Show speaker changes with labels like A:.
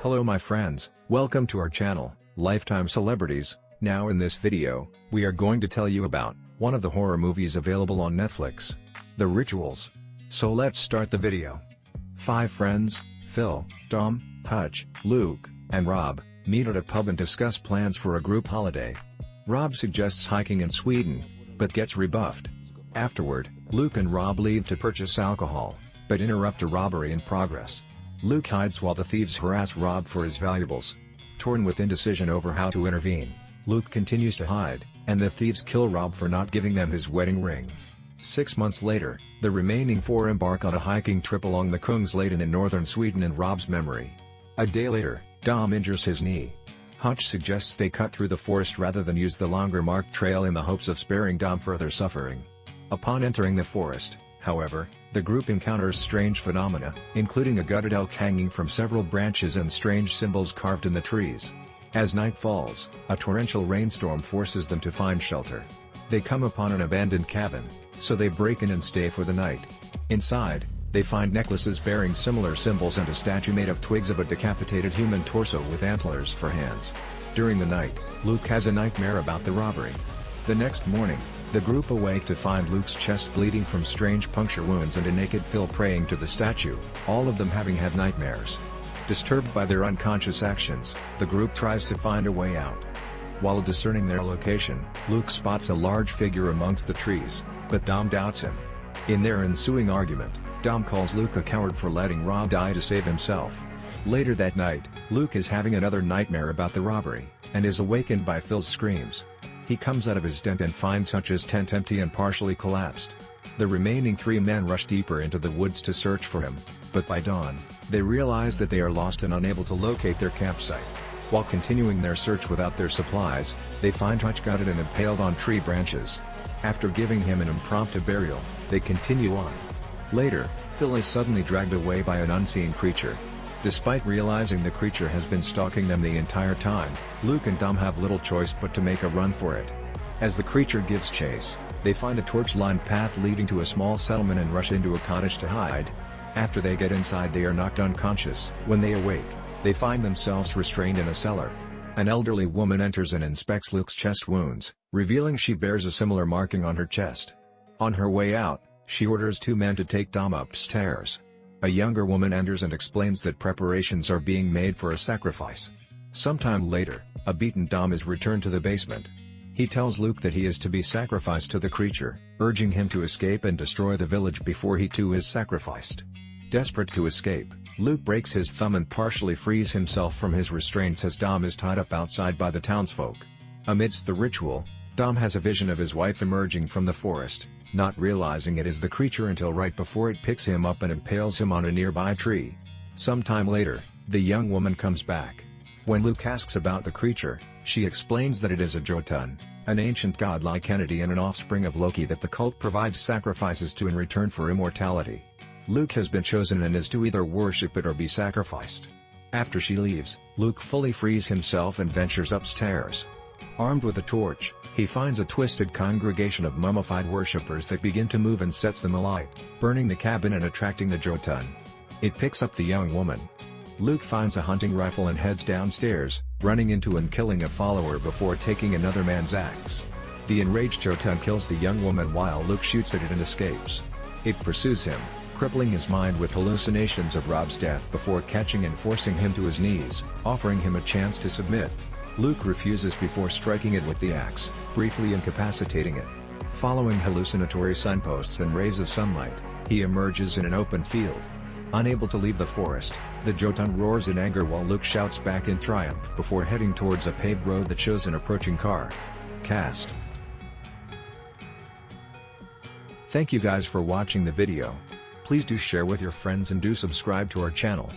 A: Hello my friends, welcome to our channel, Lifetime Celebrities. Now in this video, we are going to tell you about one of the horror movies available on Netflix, The Rituals. So let's start the video. 5 friends, Phil, Dom, Hutch, Luke, and Rob, meet at a pub and discuss plans for a group holiday. Rob suggests hiking in Sweden, but gets rebuffed. Afterward, Luke and Rob leave to purchase alcohol, but interrupt a robbery in progress. Luke hides while the thieves harass Rob for his valuables. Torn with indecision over how to intervene, Luke continues to hide, and the thieves kill Rob for not giving them his wedding ring. 6 months later, the remaining 4 embark on a hiking trip along the Kungsleden in northern Sweden in Rob's memory. A day later, Dom injures his knee. Hutch suggests they cut through the forest rather than use the longer marked trail in the hopes of sparing Dom further suffering. Upon entering the forest, however, the group encounters strange phenomena, including a gutted elk hanging from several branches and strange symbols carved in the trees. As night falls, a torrential rainstorm forces them to find shelter. They come upon an abandoned cabin, so they break in and stay for the night. Inside, they find necklaces bearing similar symbols and a statue made of twigs of a decapitated human torso with antlers for hands. During the night, Luke has a nightmare about the robbery. The next morning, the group awake to find Luke's chest bleeding from strange puncture wounds and a naked Phil praying to the statue, all of them having had nightmares. Disturbed by their unconscious actions, the group tries to find a way out. While discerning their location, Luke spots a large figure amongst the trees, but Dom doubts him. In their ensuing argument, Dom calls Luke a coward for letting Rob die to save himself. Later that night, Luke is having another nightmare about the robbery, and is awakened by Phil's screams. He comes out of his tent and finds Hutch's tent empty and partially collapsed. The remaining 3 men rush deeper into the woods to search for him, but by dawn, they realize that they are lost and unable to locate their campsite. While continuing their search without their supplies, they find Hutch gutted and impaled on tree branches. After giving him an impromptu burial, they continue on. Later, Phil is suddenly dragged away by an unseen creature. Despite realizing the creature has been stalking them the entire time, Luke and Dom have little choice but to make a run for it. As the creature gives chase, they find a torch-lined path leading to a small settlement and rush into a cottage to hide. After they get inside, they are knocked unconscious. When they awake, they find themselves restrained in a cellar. An elderly woman enters and inspects Luke's chest wounds, revealing she bears a similar marking on her chest. On her way out, she orders 2 men to take Dom upstairs. A younger woman enters and explains that preparations are being made for a sacrifice. Sometime later, a beaten Dom is returned to the basement. He tells Luke that he is to be sacrificed to the creature, urging him to escape and destroy the village before he too is sacrificed. Desperate to escape, Luke breaks his thumb and partially frees himself from his restraints as Dom is tied up outside by the townsfolk. Amidst the ritual, Dom has a vision of his wife emerging from the forest, not realizing it is the creature until right before it picks him up and impales him on a nearby tree. Sometime later, the young woman comes back. When Luke asks about the creature, she explains that it is a Jotun, an ancient godlike entity and an offspring of Loki that the cult provides sacrifices to in return for immortality. Luke has been chosen and is to either worship it or be sacrificed. After she leaves, Luke fully frees himself and ventures upstairs. Armed with a torch, he finds a twisted congregation of mummified worshippers that begin to move and sets them alight, burning the cabin and attracting the Jotun. It picks up the young woman. Luke finds a hunting rifle and heads downstairs, running into and killing a follower before taking another man's axe. The enraged Jotun kills the young woman while Luke shoots at it and escapes. It pursues him, crippling his mind with hallucinations of Rob's death before catching and forcing him to his knees, offering him a chance to submit. Luke refuses before striking it with the axe, briefly incapacitating it. Following hallucinatory signposts and rays of sunlight, he emerges in an open field. Unable to leave the forest, the Jotun roars in anger while Luke shouts back in triumph before heading towards a paved road that shows an approaching car. Cast. Thank you guys for watching the video. Please do share with your friends and do subscribe to our channel.